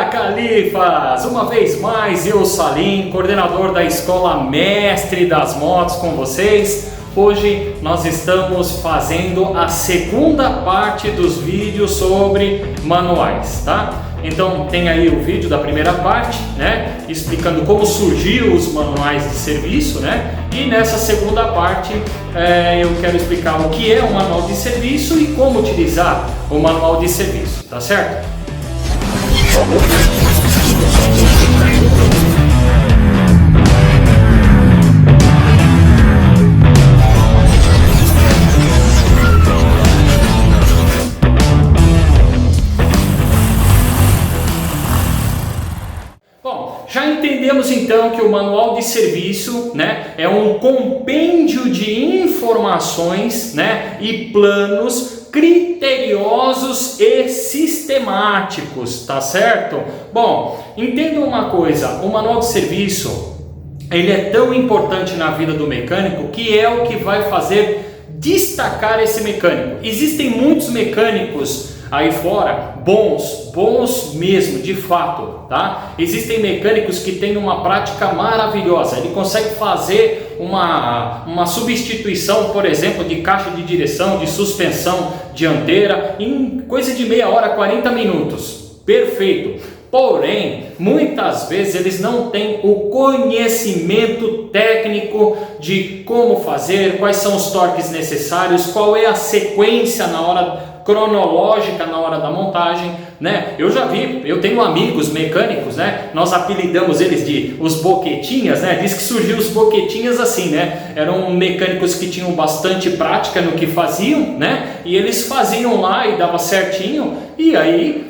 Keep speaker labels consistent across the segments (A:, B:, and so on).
A: Califas! Uma vez mais, eu, Salim, coordenador da Escola Mestre das Motos com vocês. Hoje nós estamos fazendo a segunda parte dos vídeos sobre manuais, tá? Então tem aí o vídeo da primeira parte, né? Explicando como surgiu os manuais de serviço, né? E nessa segunda parte eu quero explicar o que é um manual de serviço e como utilizar o manual de serviço, tá certo? Bom, já entendemos então que o manual de serviço, né, é um compêndio de informações, né, e planos criteriosos e sistemáticos, tá certo? Bom, entenda uma coisa, o manual de serviço, ele é tão importante na vida do mecânico que é o que vai fazer destacar esse mecânico. Existem muitos mecânicos aí fora, bons mesmo, de fato, tá? Existem mecânicos que têm uma prática maravilhosa, ele consegue fazer uma substituição, por exemplo, de caixa de direção, de suspensão dianteira, em coisa de meia hora, 40 minutos, perfeito. Porém, muitas vezes eles não têm o conhecimento técnico de como fazer, quais são os torques necessários, qual é a sequência na hora cronológica na hora da montagem, né? Eu tenho amigos mecânicos, né? Nós apelidamos eles de os boquetinhas, né? Diz que surgiu os boquetinhas assim, né? Eram mecânicos que tinham bastante prática no que faziam, né? E eles faziam lá e dava certinho, e aí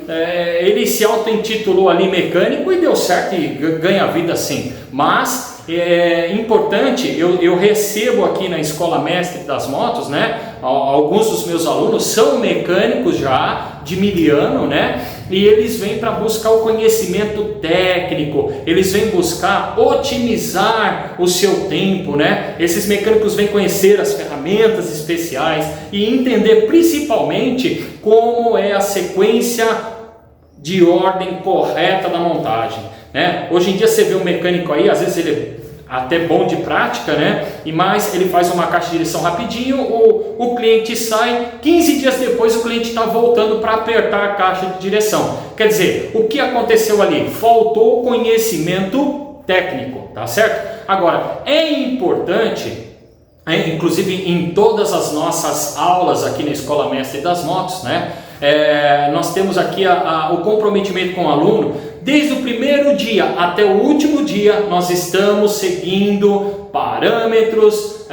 A: ele se auto-intitulou ali mecânico e deu certo e ganha vida assim. Mas é importante, eu recebo aqui na Escola Mestre das Motos, né? Alguns dos meus alunos são mecânicos já de miliano, né? E eles vêm para buscar o conhecimento técnico, eles vêm buscar otimizar o seu tempo, né? Esses mecânicos vêm conhecer as ferramentas especiais e entender principalmente como é a sequência de ordem correta da montagem, né? Hoje em dia você vê um mecânico aí, às vezes ele é até bom de prática, né? E mais ele faz uma caixa de direção rapidinho, o cliente sai, 15 dias depois o cliente está voltando para apertar a caixa de direção. Quer dizer, o que aconteceu ali? Faltou conhecimento técnico, tá certo? Agora, é importante, inclusive em todas as nossas aulas aqui na Escola Mestre das Motos, né? Nós temos aqui o comprometimento com o aluno. Desde o primeiro dia até o último dia, nós estamos seguindo parâmetros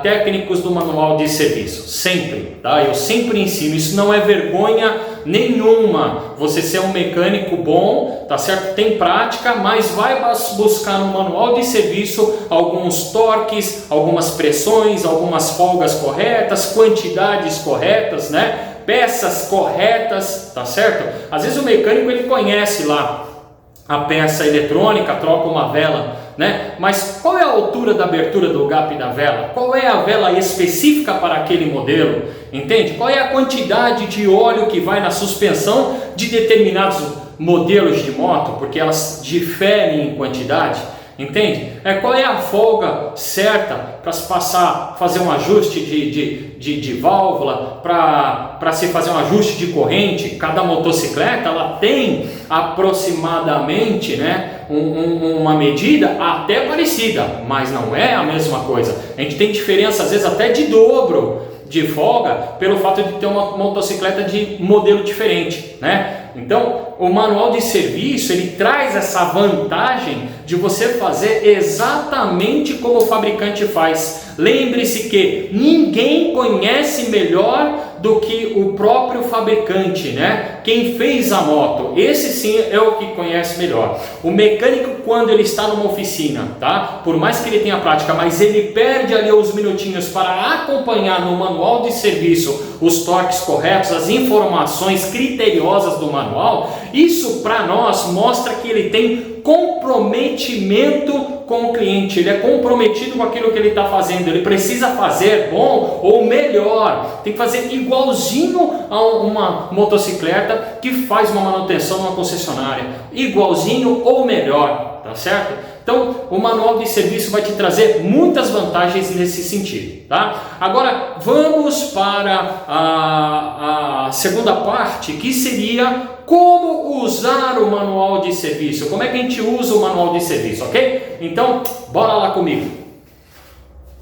A: técnicos do manual de serviço, sempre, tá? Eu sempre ensino, isso não é vergonha nenhuma, você ser um mecânico bom, tá certo? Tem prática, mas vai buscar no manual de serviço alguns torques, algumas pressões, algumas folgas corretas, quantidades corretas, né? Peças corretas, tá certo? Às vezes o mecânico ele conhece lá a peça eletrônica, troca uma vela, né? Mas qual é a altura da abertura do gap da vela? Qual é a vela específica para aquele modelo? Entende? Qual é a quantidade de óleo que vai na suspensão de determinados modelos de moto? Porque elas diferem em quantidade. Entende? Qual é a folga certa para se fazer um ajuste de válvula, para se fazer um ajuste de corrente? Cada motocicleta ela tem aproximadamente, né, uma medida até parecida, mas não é a mesma coisa. A gente tem diferença às vezes até de dobro de folga pelo fato de ter uma motocicleta de modelo diferente, né? Então, o manual de serviço, ele traz essa vantagem de você fazer exatamente como o fabricante faz. Lembre-se que ninguém conhece melhor do que o próprio fabricante, né? Quem fez a moto, esse sim é o que conhece melhor. O mecânico, quando ele está numa oficina, tá? Por mais que ele tenha prática, mas ele perde ali os minutinhos para acompanhar no manual de serviço os torques corretos, as informações criteriosas do manual, Isso para nós mostra que ele tem comprometimento com o cliente, ele é comprometido com aquilo que ele está fazendo, ele precisa fazer bom ou melhor, tem que fazer igualzinho a uma motocicleta que faz uma manutenção numa concessionária, igualzinho ou melhor, tá certo? Então, o manual de serviço vai te trazer muitas vantagens nesse sentido, tá? Agora, vamos para a segunda parte, que seria como usar o manual de serviço. Como é que a gente usa o manual de serviço, ok? Então, bora lá comigo.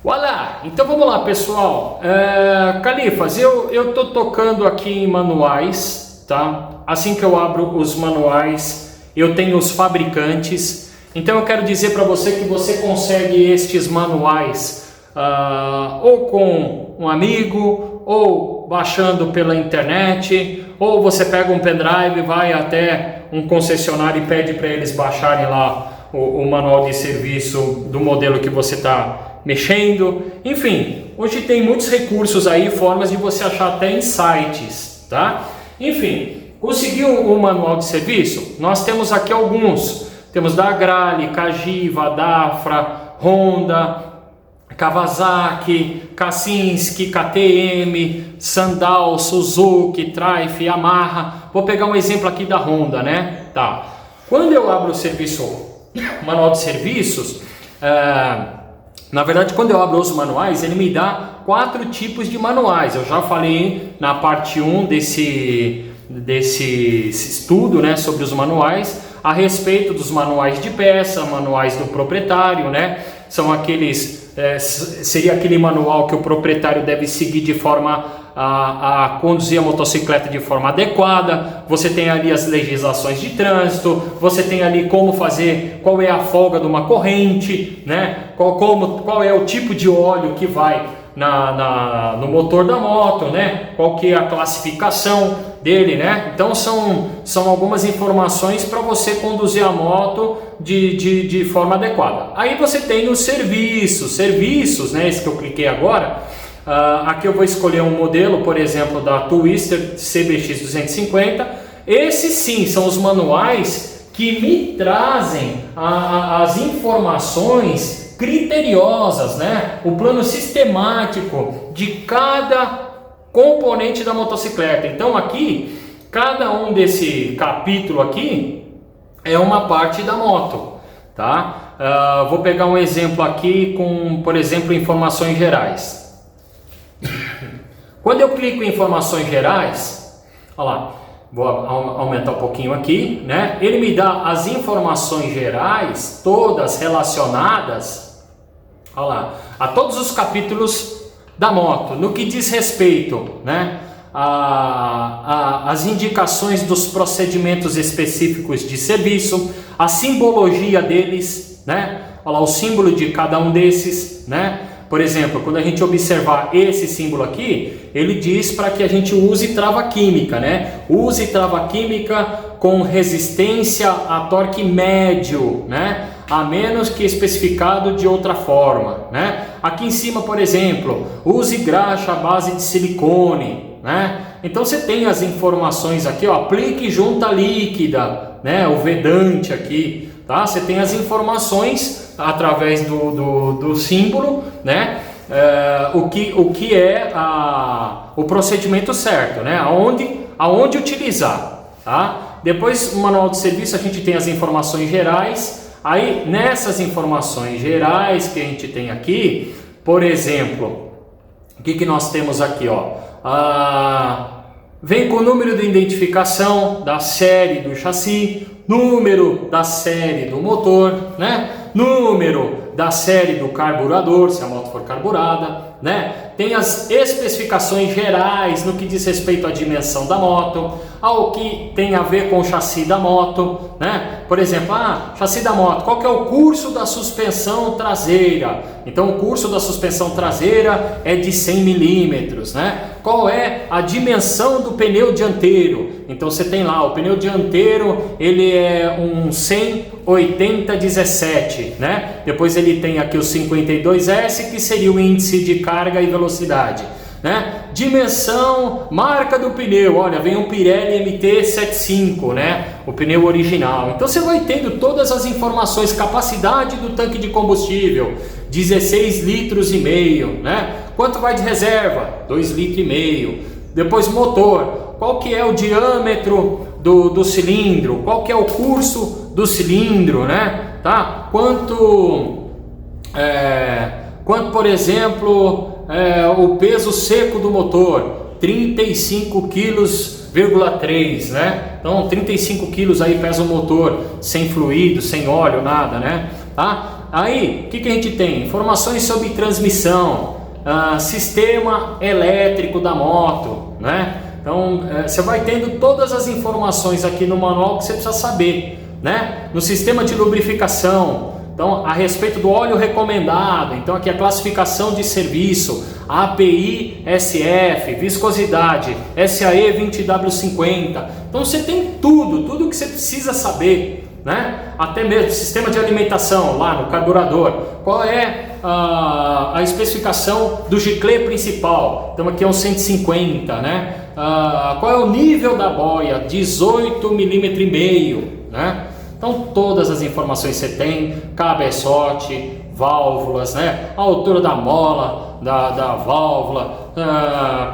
A: Olá! Então, vamos lá, pessoal. Califas, eu estou tocando aqui em manuais, tá? Assim que eu abro os manuais, eu tenho os fabricantes. Então eu quero dizer para você que você consegue estes manuais ou com um amigo, ou baixando pela internet, ou você pega um pendrive e vai até um concessionário e pede para eles baixarem lá o manual de serviço do modelo que você está mexendo. Enfim, hoje tem muitos recursos aí, formas de você achar até em sites, tá? Enfim, conseguiu o manual de serviço? Nós temos aqui alguns. Temos da Agrale, Cagiva, Dafra, Honda, Kawasaki, Kaczynski, KTM, Sandal, Suzuki, Trife, Yamaha. Vou pegar um exemplo aqui da Honda, né? Tá. Quando eu abro o manual de serviços, na verdade, quando eu abro os manuais, ele me dá 4 tipos de manuais. Eu já falei na parte 1 desse estudo, né, sobre os manuais, a respeito dos manuais de peça, manuais do proprietário, né? São aqueles, seria aquele manual que o proprietário deve seguir de forma a conduzir a motocicleta de forma adequada. Você tem ali as legislações de trânsito, você tem ali como fazer, qual é a folga de uma corrente, né? Qual é o tipo de óleo que vai no motor da moto, né? Qual que é a classificação dele, né? Então são algumas informações para você conduzir a moto de forma adequada. Aí você tem os serviços, né? Esse que eu cliquei agora. Aqui eu vou escolher um modelo, por exemplo, da Twister CBX 250. Esses sim são os manuais que me trazem as informações criteriosas, né? O plano sistemático de cada componente da motocicleta. Então aqui, cada um desse capítulo aqui é uma parte da moto, tá? Vou pegar um exemplo aqui com, por exemplo, informações gerais. Quando eu clico em informações gerais, olha lá, vou aumentar um pouquinho aqui, né? Ele me dá as informações gerais, todas relacionadas, olha lá, a todos os capítulos da moto, no que diz respeito, né, as indicações dos procedimentos específicos de serviço, a simbologia deles, né? Olha lá, o símbolo de cada um desses, né? Por exemplo, quando a gente observar esse símbolo aqui, ele diz para que a gente use trava química, né? Use trava química com resistência a torque médio, né? A menos que especificado de outra forma, né? Aqui em cima, por exemplo, use graxa à base de silicone, né? Então você tem as informações aqui, ó, aplique junta líquida, né? O vedante aqui, tá? Você tem as informações através do símbolo, né? O que é o procedimento certo, né? Aonde utilizar, tá? Depois, no manual de serviço, a gente tem as informações gerais. Aí, nessas informações gerais que a gente tem aqui, por exemplo, o que nós temos aqui, ó? Vem com o número de identificação da série do chassi, número da série do motor, né? Número da série do carburador, se a moto for carburada, né? Tem as especificações gerais no que diz respeito à dimensão da moto, ao que tem a ver com o chassi da moto, né? Por exemplo, chassi da moto, qual que é o curso da suspensão traseira? Então, o curso da suspensão traseira é de 100 milímetros, né? Qual é a dimensão do pneu dianteiro? Então, você tem lá, o pneu dianteiro, ele é um 100/80/17, né? Depois ele tem aqui o 52S, que seria o índice de carga e velocidade, né? Dimensão, marca do pneu, olha, vem um Pirelli MT-75, né? O pneu original. Então você vai tendo todas as informações, capacidade do tanque de combustível, 16 litros e meio, né? Quanto vai de reserva? 2 litros e meio. Depois motor, qual que é o diâmetro do cilindro, qual que é o curso do cilindro, né? Tá? Quanto, por exemplo, o peso seco do motor, 35 kg,3, né? Então 35 kg aí pesa o motor, sem fluido, sem óleo, nada, né? Tá? Aí, o que a gente tem? Informações sobre transmissão, sistema elétrico da moto, né? Então você vai tendo todas as informações aqui no manual que você precisa saber, né? No sistema de lubrificação, então a respeito do óleo recomendado, então aqui a classificação de serviço, API SF, viscosidade, SAE 20W50. Então você tem tudo que você precisa saber, né? Até mesmo sistema de alimentação lá no carburador, qual é a especificação do giclê principal, então aqui é um 150, né? Qual é o nível da boia, 18 mm e meio, né? Então todas as informações você tem, cabeçote, válvulas, né? A altura da mola da válvula,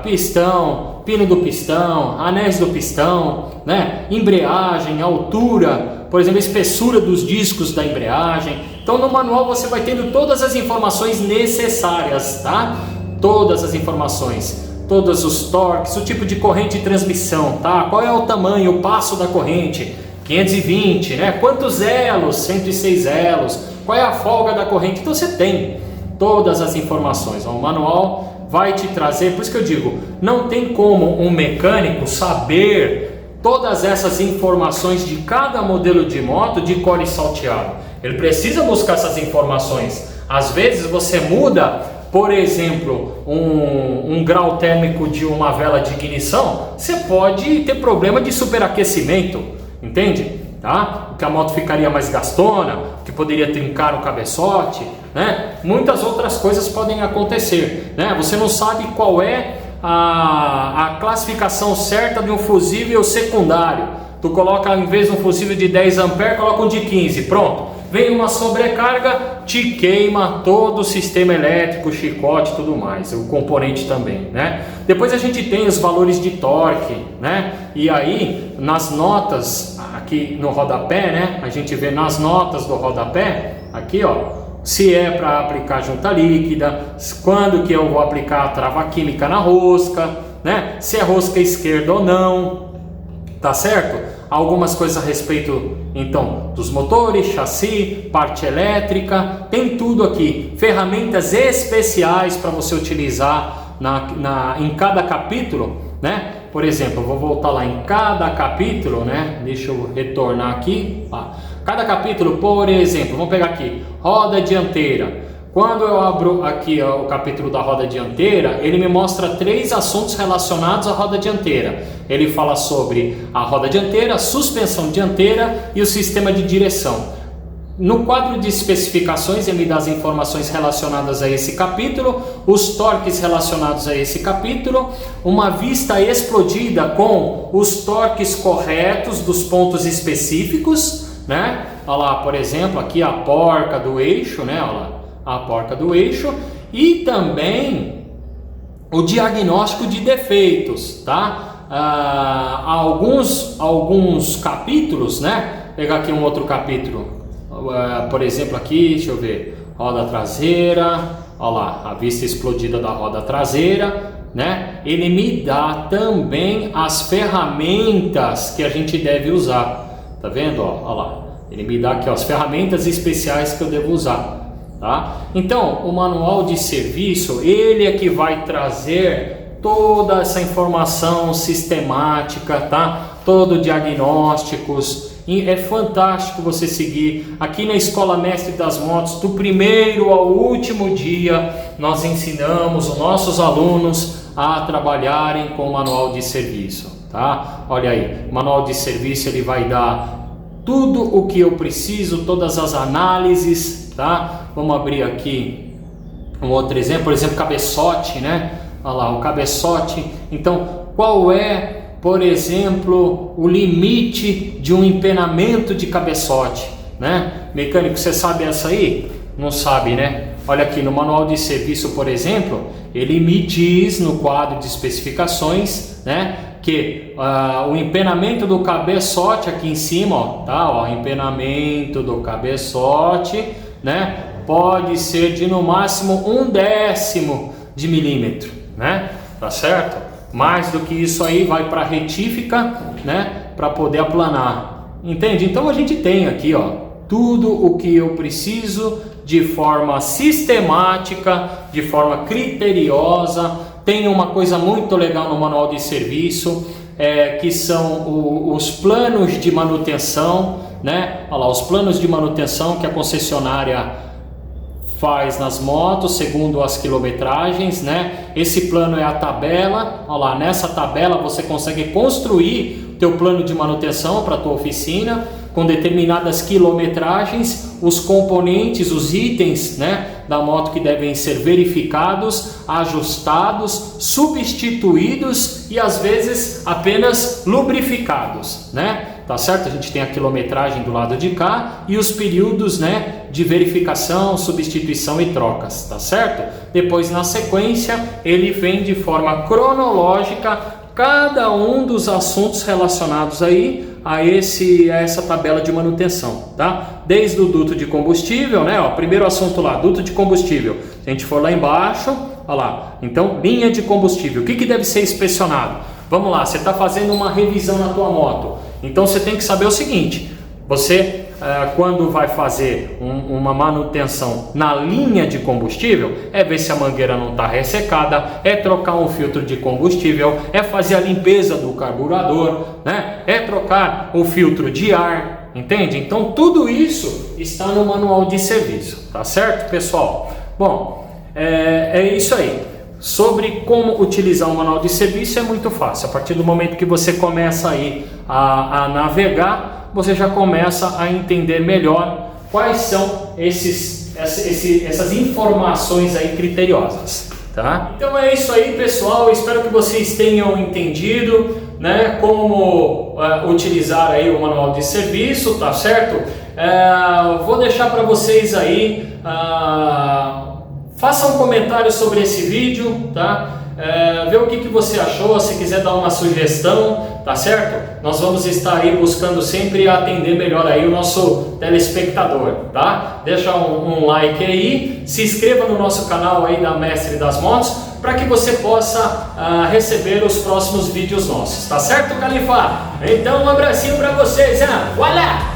A: pistão, pino do pistão, anéis do pistão, né? Embreagem, altura, por exemplo, a espessura dos discos da embreagem. Então no manual você vai tendo todas as informações necessárias, tá? Todas as informações, todos os torques, o tipo de corrente de transmissão, tá? Qual é o tamanho, o passo da corrente, 520, né? Quantos elos, 106 elos, qual é a folga da corrente? Então você tem todas as informações. O manual vai te trazer, por isso que eu digo, não tem como um mecânico saber todas essas informações de cada modelo de moto de cor e salteado. Ele precisa buscar essas informações. Às vezes você muda, por exemplo, um grau térmico de uma vela de ignição, você pode ter problema de superaquecimento, entende? Tá? Que a moto ficaria mais gastona, que poderia trincar o cabeçote, né? Muitas outras coisas podem acontecer, né? Você não sabe qual é a classificação certa de um fusível secundário. Tu coloca, em vez de um fusível de 10 A, coloca um de 15, pronto. Vem uma sobrecarga, te queima todo o sistema elétrico, chicote e tudo mais, o componente também, né? Depois a gente tem os valores de torque, né? E aí, nas notas, aqui no rodapé, né? A gente vê nas notas do rodapé, aqui ó, se é para aplicar junta líquida, quando que eu vou aplicar a trava química na rosca, né? Se é rosca esquerda ou não, tá certo? Algumas coisas a respeito, então, dos motores, chassi, parte elétrica, tem tudo aqui. Ferramentas especiais para você utilizar em cada capítulo, né? Por exemplo, eu vou voltar lá em cada capítulo, né? Deixa eu retornar aqui. Cada capítulo, por exemplo, vamos pegar aqui, roda dianteira. Quando eu abro aqui o capítulo da roda dianteira, ele me mostra 3 assuntos relacionados à roda dianteira. Ele fala sobre a roda dianteira, a suspensão dianteira e o sistema de direção. No quadro de especificações, ele me dá as informações relacionadas a esse capítulo, os torques relacionados a esse capítulo, uma vista explodida com os torques corretos dos pontos específicos, né? Olha lá, por exemplo, aqui a porca do eixo, né? Olha lá, a porca do eixo, e também o diagnóstico de defeitos, tá? Alguns capítulos, né? Vou pegar aqui um outro capítulo, por exemplo aqui, deixa eu ver, roda traseira, olha lá, a vista explodida da roda traseira, né? Ele me dá também as ferramentas que a gente deve usar, tá vendo? Olha lá, ele me dá aqui ó, as ferramentas especiais que eu devo usar. Tá? Então, o manual de serviço, ele é que vai trazer toda essa informação sistemática, tá? Todo diagnósticos. E é fantástico você seguir. Aqui na Escola Mestre das Motos, do primeiro ao último dia, nós ensinamos os nossos alunos a trabalharem com o manual de serviço, tá? Olha aí, o manual de serviço ele vai dar tudo o que eu preciso, todas as análises, tá? Vamos abrir aqui um outro exemplo, por exemplo, cabeçote, né? olha lá, o cabeçote. Então, qual é, por exemplo, o limite de um empenamento de cabeçote, né? Mecânico, você sabe essa aí? Não sabe, né? Olha aqui no manual de serviço, por exemplo, ele me diz no quadro de especificações, né, que o empenamento do cabeçote aqui em cima, ó, tá? Ó, empenamento do cabeçote, né, pode ser de no máximo 1/10 de milímetro, né? Tá certo? Mais do que isso aí vai para retífica, né, para poder aplanar. Entende? Então a gente tem aqui, ó, tudo o que eu preciso de forma sistemática, de forma criteriosa. Tem uma coisa muito legal no manual de serviço, que são os planos de manutenção, né? Olha lá, os planos de manutenção que a concessionária faz nas motos segundo as quilometragens, né? Esse plano é a tabela. Olha lá, nessa tabela você consegue construir o teu plano de manutenção para a tua oficina com determinadas quilometragens, os componentes, os itens, né, da moto que devem ser verificados, ajustados, substituídos e às vezes apenas lubrificados, né? Tá certo? A gente tem a quilometragem do lado de cá e os períodos, né, de verificação, substituição e trocas, tá certo? Depois, na sequência, ele vem de forma cronológica cada um dos assuntos relacionados aí a essa tabela de manutenção, tá? Desde o duto de combustível, né? Ó, primeiro assunto lá, duto de combustível. Se a gente for lá embaixo, olha lá. Então, linha de combustível. O que deve ser inspecionado? Vamos lá, você está fazendo uma revisão na tua moto. Então, você tem que saber o seguinte. Você, quando vai fazer uma manutenção na linha de combustível, é ver se a mangueira não está ressecada, é trocar um filtro de combustível, é fazer a limpeza do carburador, né? É trocar o filtro de ar, entende? Então tudo isso está no manual de serviço, tá certo, pessoal? Bom, é isso aí. Sobre como utilizar o manual de serviço é muito fácil. A partir do momento que você começa aí a navegar, você já começa a entender melhor quais são essas informações aí criteriosas, tá? Então é isso aí, pessoal. Espero que vocês tenham entendido, né, como utilizar aí o manual de serviço, tá certo? Vou deixar para vocês aí, faça um comentário sobre esse vídeo, tá? Vê o que você achou, se quiser dar uma sugestão, tá certo? Nós vamos estar aí buscando sempre atender melhor aí o nosso telespectador, tá? Deixa um like aí, se inscreva no nosso canal aí da Mestre das Motos, para que você possa receber os próximos vídeos nossos, tá certo, Califa? Então um abracinho para vocês, hein? Olá!